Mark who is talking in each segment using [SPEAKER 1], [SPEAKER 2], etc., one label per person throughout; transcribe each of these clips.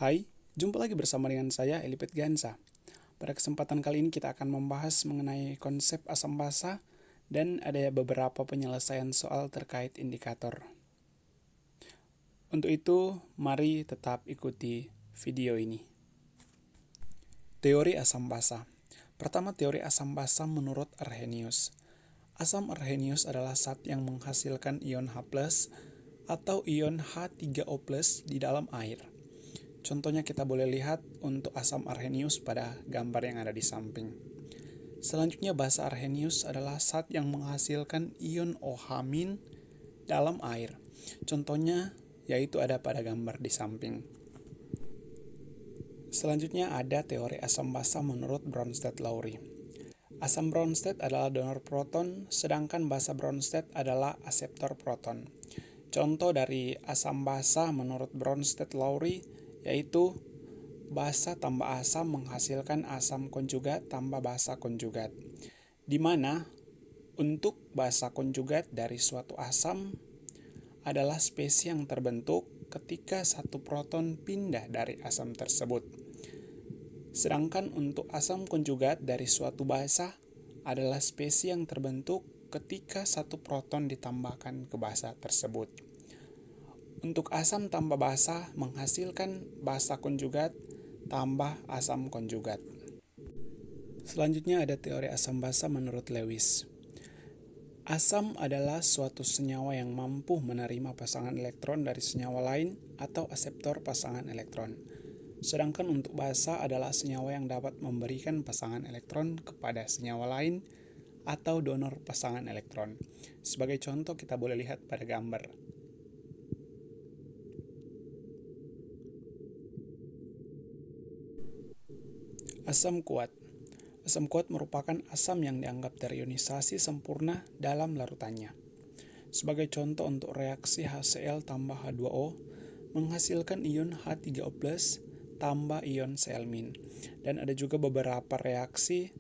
[SPEAKER 1] Hai, jumpa lagi bersama dengan saya Elipet Gansa. Pada kesempatan kali ini kita akan membahas mengenai konsep asam basa dan ada beberapa penyelesaian soal terkait indikator. Untuk itu, mari tetap ikuti video ini. Teori asam basa. Pertama, teori asam basa menurut Arrhenius. Asam Arrhenius adalah zat yang menghasilkan ion H+ atau ion H3O+ di dalam air. Contohnya kita boleh lihat untuk asam Arrhenius pada gambar yang ada di samping. Selanjutnya basa Arrhenius adalah zat yang menghasilkan ion OH- dalam air. Contohnya yaitu ada pada gambar di samping. Selanjutnya ada teori asam basa menurut Bronsted-Lowry. Asam Bronsted adalah donor proton, sedangkan basa Bronsted adalah aseptor proton. Contoh dari asam basa menurut Bronsted-Lowry yaitu basa tambah asam menghasilkan asam konjugat tambah basa konjugat, di mana untuk basa konjugat dari suatu asam adalah spesies yang terbentuk ketika satu proton pindah dari asam tersebut. Sedangkan untuk asam konjugat dari suatu basa adalah spesies yang terbentuk ketika satu proton ditambahkan ke basa tersebut. Untuk asam tambah basa menghasilkan basa konjugat tambah asam konjugat. Selanjutnya ada teori asam basa menurut Lewis. Asam adalah suatu senyawa yang mampu menerima pasangan elektron dari senyawa lain atau aseptor pasangan elektron. Sedangkan untuk basa adalah senyawa yang dapat memberikan pasangan elektron kepada senyawa lain atau donor pasangan elektron. Sebagai contoh kita boleh lihat pada gambar. Asam kuat. Asam kuat merupakan asam yang dianggap terionisasi sempurna dalam larutannya. Sebagai contoh untuk reaksi HCl tambah H2O menghasilkan ion H3O+ tambah ion Cl-. Dan ada juga beberapa reaksi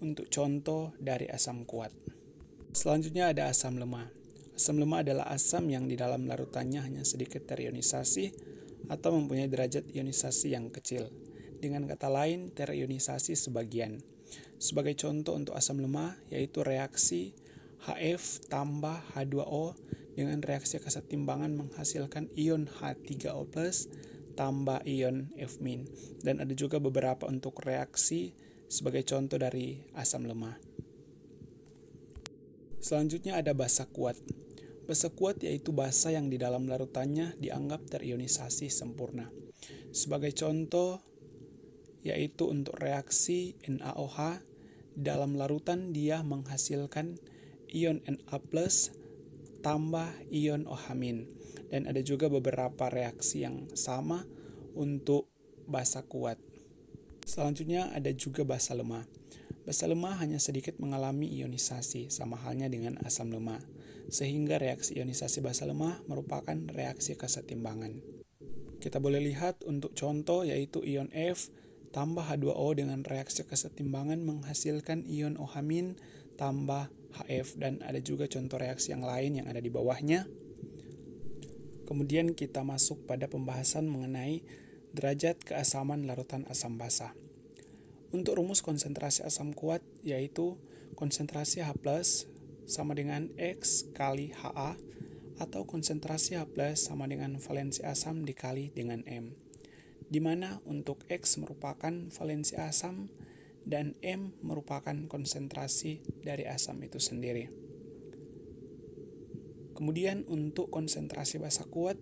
[SPEAKER 1] untuk contoh dari asam kuat. Selanjutnya ada asam lemah. Asam lemah adalah asam yang di dalam larutannya hanya sedikit terionisasi atau mempunyai derajat ionisasi yang kecil. Dengan kata lain, terionisasi sebagian. Sebagai contoh untuk asam lemah, yaitu reaksi HF tambah H2O dengan reaksi kesetimbangan menghasilkan ion H3O+ tambah ion F-. Dan ada juga beberapa untuk reaksi sebagai contoh dari asam lemah. Selanjutnya ada basa kuat. Basa kuat yaitu basa yang di dalam larutannya dianggap terionisasi sempurna. Sebagai contoh yaitu untuk reaksi NaOH dalam larutan dia menghasilkan ion Na+ tambah ion OH-. Dan ada juga beberapa reaksi yang sama untuk basa kuat. Selanjutnya ada juga basa lemah. Basa lemah hanya sedikit mengalami ionisasi, sama halnya dengan asam lemah, sehingga reaksi ionisasi basa lemah merupakan reaksi kesetimbangan. Kita boleh lihat untuk contoh yaitu ion F tambah H2O dengan reaksi kesetimbangan menghasilkan ion OH- tambah HF, dan ada juga contoh reaksi yang lain yang ada di bawahnya. Kemudian kita masuk pada pembahasan mengenai derajat keasaman larutan asam basa. Untuk rumus konsentrasi asam kuat yaitu konsentrasi H+ sama dengan X kali Ha atau konsentrasi H+ sama dengan valensi asam dikali dengan M, di mana untuk X merupakan valensi asam dan M merupakan konsentrasi dari asam itu sendiri. Kemudian untuk konsentrasi basa kuat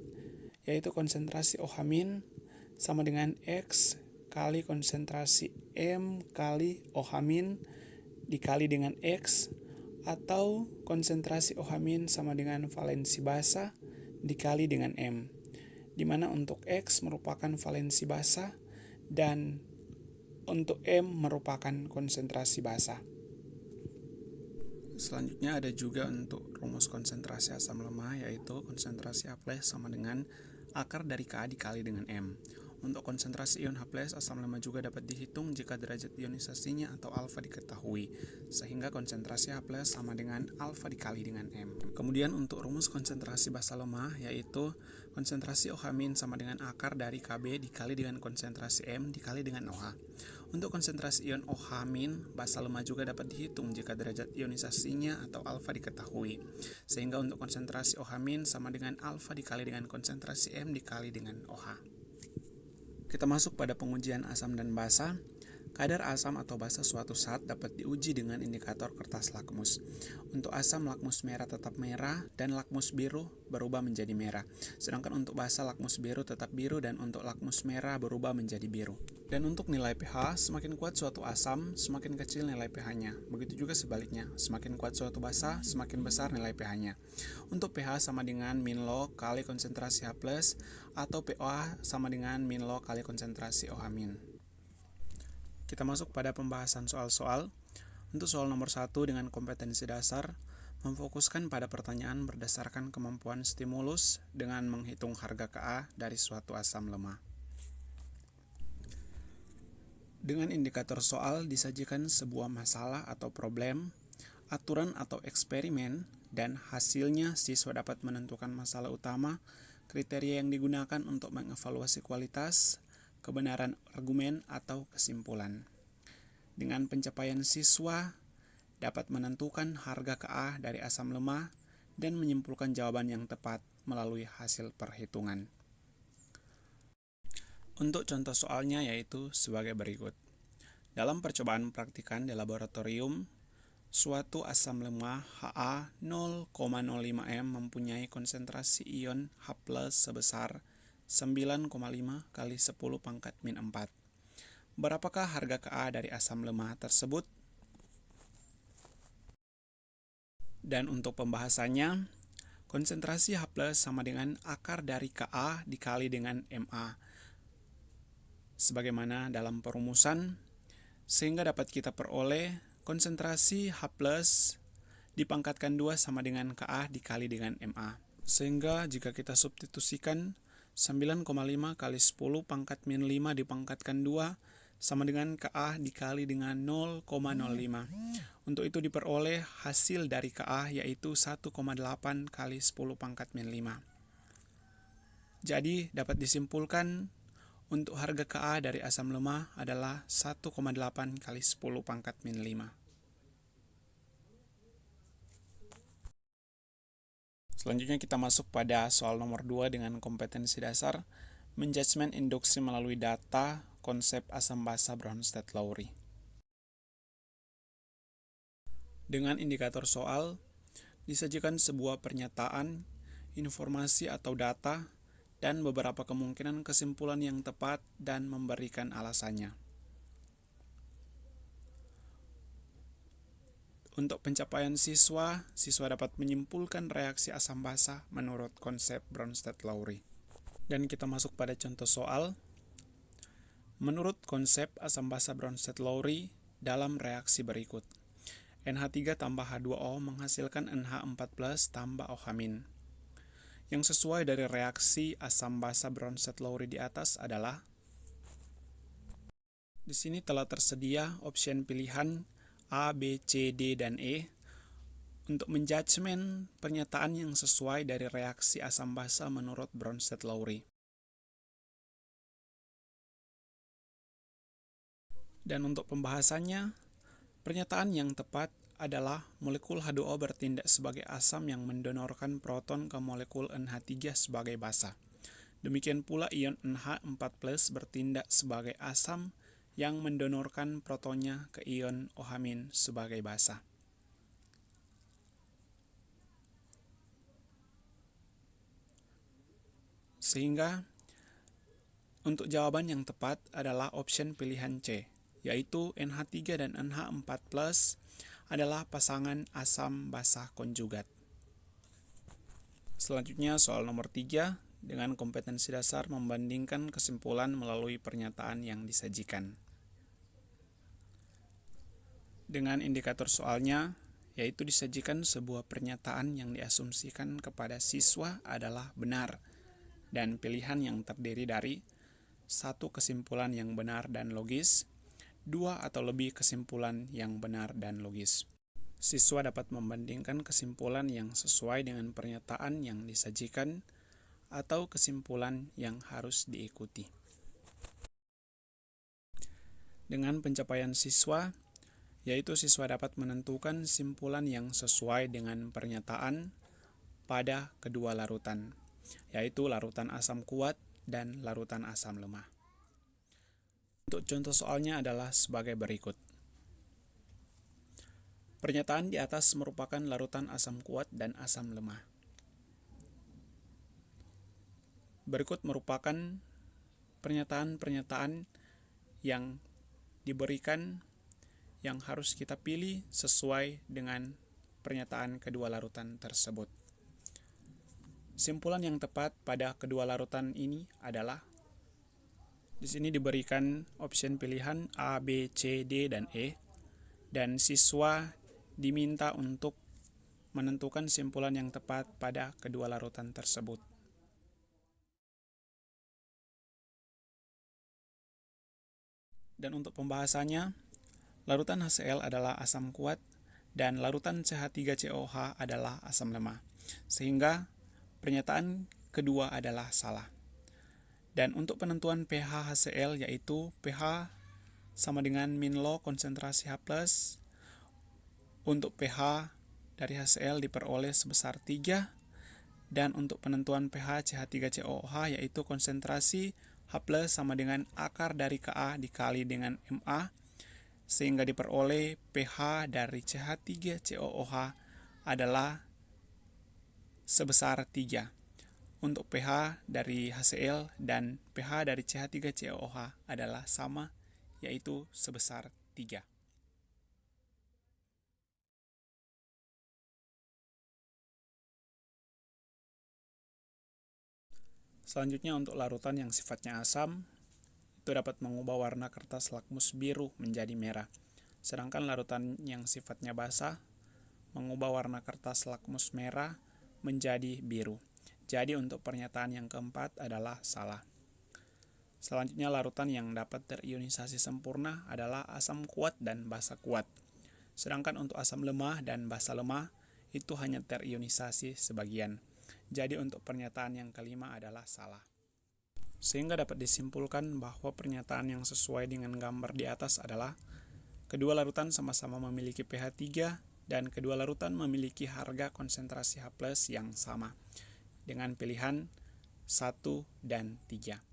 [SPEAKER 1] yaitu konsentrasi OH- sama dengan X kali konsentrasi M kali OH- dikali dengan X, atau konsentrasi OH- sama dengan valensi basa dikali dengan M, di mana untuk X merupakan valensi basa dan untuk M merupakan konsentrasi basa. Selanjutnya ada juga untuk rumus konsentrasi asam lemah yaitu konsentrasi H+ sama dengan akar dari Ka dikali dengan M. Untuk konsentrasi ion H+ asam lemah juga dapat dihitung jika derajat ionisasinya atau alfa diketahui, sehingga konsentrasi H+ sama dengan alfa dikali dengan M. Kemudian untuk rumus konsentrasi basa lemah, yaitu konsentrasi OH- sama dengan akar dari Kb dikali dengan konsentrasi M dikali dengan OH. Untuk konsentrasi ion OH- basa lemah juga dapat dihitung jika derajat ionisasinya atau alfa diketahui, sehingga untuk konsentrasi OH- sama dengan alfa dikali dengan konsentrasi M dikali dengan OH. Kita masuk pada pengujian asam dan basa. Kadar asam atau basa suatu zat dapat diuji dengan indikator kertas lakmus. Untuk asam, lakmus merah tetap merah dan lakmus biru berubah menjadi merah. Sedangkan untuk basa, lakmus biru tetap biru dan untuk lakmus merah berubah menjadi biru. Dan untuk nilai pH, semakin kuat suatu asam, semakin kecil nilai pH-nya. Begitu juga sebaliknya, semakin kuat suatu basa, semakin besar nilai pH-nya. Untuk pH sama dengan min log kali konsentrasi H+, atau pOH sama dengan min log kali konsentrasi OH-. Kita masuk pada pembahasan soal-soal. Untuk soal nomor 1 dengan kompetensi dasar, memfokuskan pada pertanyaan berdasarkan kemampuan stimulus dengan menghitung harga Ka dari suatu asam lemah. Dengan indikator soal disajikan sebuah masalah atau problem, aturan atau eksperimen, dan hasilnya siswa dapat menentukan masalah utama, kriteria yang digunakan untuk mengevaluasi kualitas, kebenaran argumen atau kesimpulan. Dengan pencapaian siswa dapat menentukan harga Ka dari asam lemah dan menyimpulkan jawaban yang tepat melalui hasil perhitungan. Untuk contoh soalnya yaitu sebagai berikut. Dalam percobaan praktikan di laboratorium, suatu asam lemah Ha 0,05 m mempunyai konsentrasi ion H+ sebesar 9,5 kali 10⁻⁴. Berapakah harga Ka dari asam lemah tersebut? Dan untuk pembahasannya, konsentrasi H+ sama dengan akar dari Ka dikali dengan Ma. Sebagaimana dalam perumusan, sehingga dapat kita peroleh konsentrasi H+ dipangkatkan 2 sama dengan Ka dikali dengan Ma. Sehingga jika kita substitusikan 9,5 kali 10⁻⁵ dipangkatkan 2 sama dengan Ka dikali dengan 0,05. Untuk itu diperoleh hasil dari Ka yaitu 1,8 kali 10⁻⁵. Jadi dapat disimpulkan untuk harga Ka dari asam lemah adalah 1,8 kali 10⁻⁵. Selanjutnya kita masuk pada soal nomor 2 dengan kompetensi dasar, menjudgment induksi melalui data konsep asam basa Bronsted-Lowry. Dengan indikator soal, disajikan sebuah pernyataan, informasi atau data, dan beberapa kemungkinan kesimpulan yang tepat dan memberikan alasannya. Untuk pencapaian siswa dapat menyimpulkan reaksi asam basa menurut konsep Bronsted-Lowry. Dan kita masuk pada contoh soal. Menurut konsep asam basa Bronsted-Lowry dalam reaksi berikut. NH3 tambah H2O menghasilkan NH4+ tambah OH-. Yang sesuai dari reaksi asam basa Bronsted-Lowry di atas adalah, di sini telah tersedia opsi pilihan A, B, C, D, dan E untuk menjudgment pernyataan yang sesuai dari reaksi asam basa menurut Bronsted-Lowry. Dan untuk pembahasannya, pernyataan yang tepat adalah molekul H2O bertindak sebagai asam yang mendonorkan proton ke molekul NH3 sebagai basa. Demikian pula ion NH4+ bertindak sebagai asam yang mendonorkan protonnya ke ion OH- sebagai basa. Sehingga untuk jawaban yang tepat adalah opsi pilihan C, yaitu NH3 dan NH4+ adalah pasangan asam basa konjugat. Selanjutnya soal nomor 3 dengan kompetensi dasar membandingkan kesimpulan melalui pernyataan yang disajikan. Dengan indikator soalnya, yaitu disajikan sebuah pernyataan yang diasumsikan kepada siswa adalah benar, dan pilihan yang terdiri dari satu kesimpulan yang benar dan logis, dua atau lebih kesimpulan yang benar dan logis. Siswa dapat membandingkan kesimpulan yang sesuai dengan pernyataan yang disajikan atau kesimpulan yang harus diikuti. Dengan pencapaian siswa, yaitu siswa dapat menentukan simpulan yang sesuai dengan pernyataan pada kedua larutan, yaitu larutan asam kuat dan larutan asam lemah. Untuk contoh soalnya adalah sebagai berikut. Pernyataan di atas merupakan larutan asam kuat dan asam lemah. Berikut merupakan pernyataan-pernyataan yang diberikan yang harus kita pilih sesuai dengan pernyataan kedua larutan tersebut. Simpulan yang tepat pada kedua larutan ini adalah, di sini diberikan opsi pilihan A, B, C, D, dan E, dan siswa diminta untuk menentukan simpulan yang tepat pada kedua larutan tersebut. Dan untuk pembahasannya, larutan HCl adalah asam kuat dan larutan CH3COH adalah asam lemah, sehingga pernyataan kedua adalah salah. Dan untuk penentuan pH HCl, yaitu pH sama dengan min log konsentrasi H+, untuk pH dari HCl diperoleh sebesar 3, dan untuk penentuan pH CH3COH yaitu konsentrasi H+ sama dengan akar dari Ka dikali dengan Ma, sehingga diperoleh pH dari CH3COOH adalah sebesar 3. Untuk pH dari HCl dan pH dari CH3COOH adalah sama, yaitu sebesar 3. Selanjutnya untuk larutan yang sifatnya asam, itu dapat mengubah warna kertas lakmus biru menjadi merah. Sedangkan larutan yang sifatnya basah, mengubah warna kertas lakmus merah menjadi biru. Jadi untuk pernyataan yang keempat adalah salah. Selanjutnya larutan yang dapat terionisasi sempurna adalah asam kuat dan basa kuat. Sedangkan untuk asam lemah dan basa lemah, itu hanya terionisasi sebagian. Jadi untuk pernyataan yang kelima adalah salah. Sehingga dapat disimpulkan bahwa pernyataan yang sesuai dengan gambar di atas adalah kedua larutan sama-sama memiliki pH 3 dan kedua larutan memiliki harga konsentrasi H+ yang sama dengan pilihan 1 dan 3,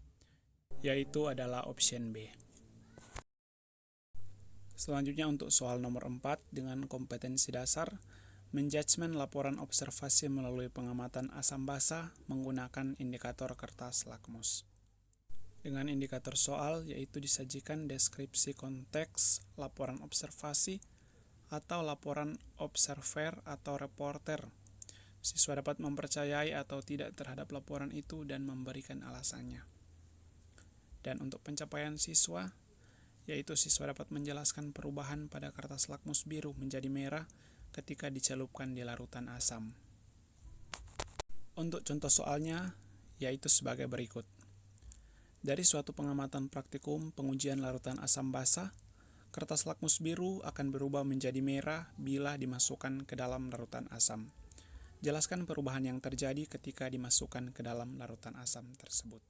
[SPEAKER 1] yaitu adalah opsi B. Selanjutnya untuk soal nomor 4 dengan kompetensi dasar, menjudgment laporan observasi melalui pengamatan asam basa menggunakan indikator kertas lakmus. Dengan indikator soal, yaitu disajikan deskripsi konteks laporan observasi atau laporan observer atau reporter. Siswa dapat mempercayai atau tidak terhadap laporan itu dan memberikan alasannya. Dan untuk pencapaian siswa, yaitu siswa dapat menjelaskan perubahan pada kertas lakmus biru menjadi merah ketika dicelupkan di larutan asam. Untuk contoh soalnya, yaitu sebagai berikut. Dari suatu pengamatan praktikum pengujian larutan asam basa, kertas lakmus biru akan berubah menjadi merah bila dimasukkan ke dalam larutan asam. Jelaskan perubahan yang terjadi ketika dimasukkan ke dalam larutan asam tersebut.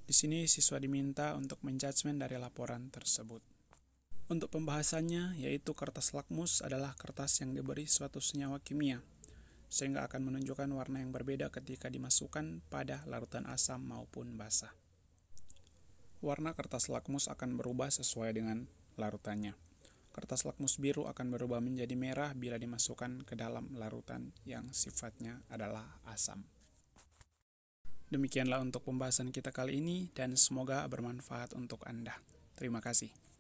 [SPEAKER 1] Di sini siswa diminta untuk menjudgment dari laporan tersebut. Untuk pembahasannya, yaitu kertas lakmus adalah kertas yang diberi suatu senyawa kimia, sehingga akan menunjukkan warna yang berbeda ketika dimasukkan pada larutan asam maupun basah. Warna kertas lakmus akan berubah sesuai dengan larutannya. Kertas lakmus biru akan berubah menjadi merah bila dimasukkan ke dalam larutan yang sifatnya adalah asam. Demikianlah untuk pembahasan kita kali ini dan semoga bermanfaat untuk Anda. Terima kasih.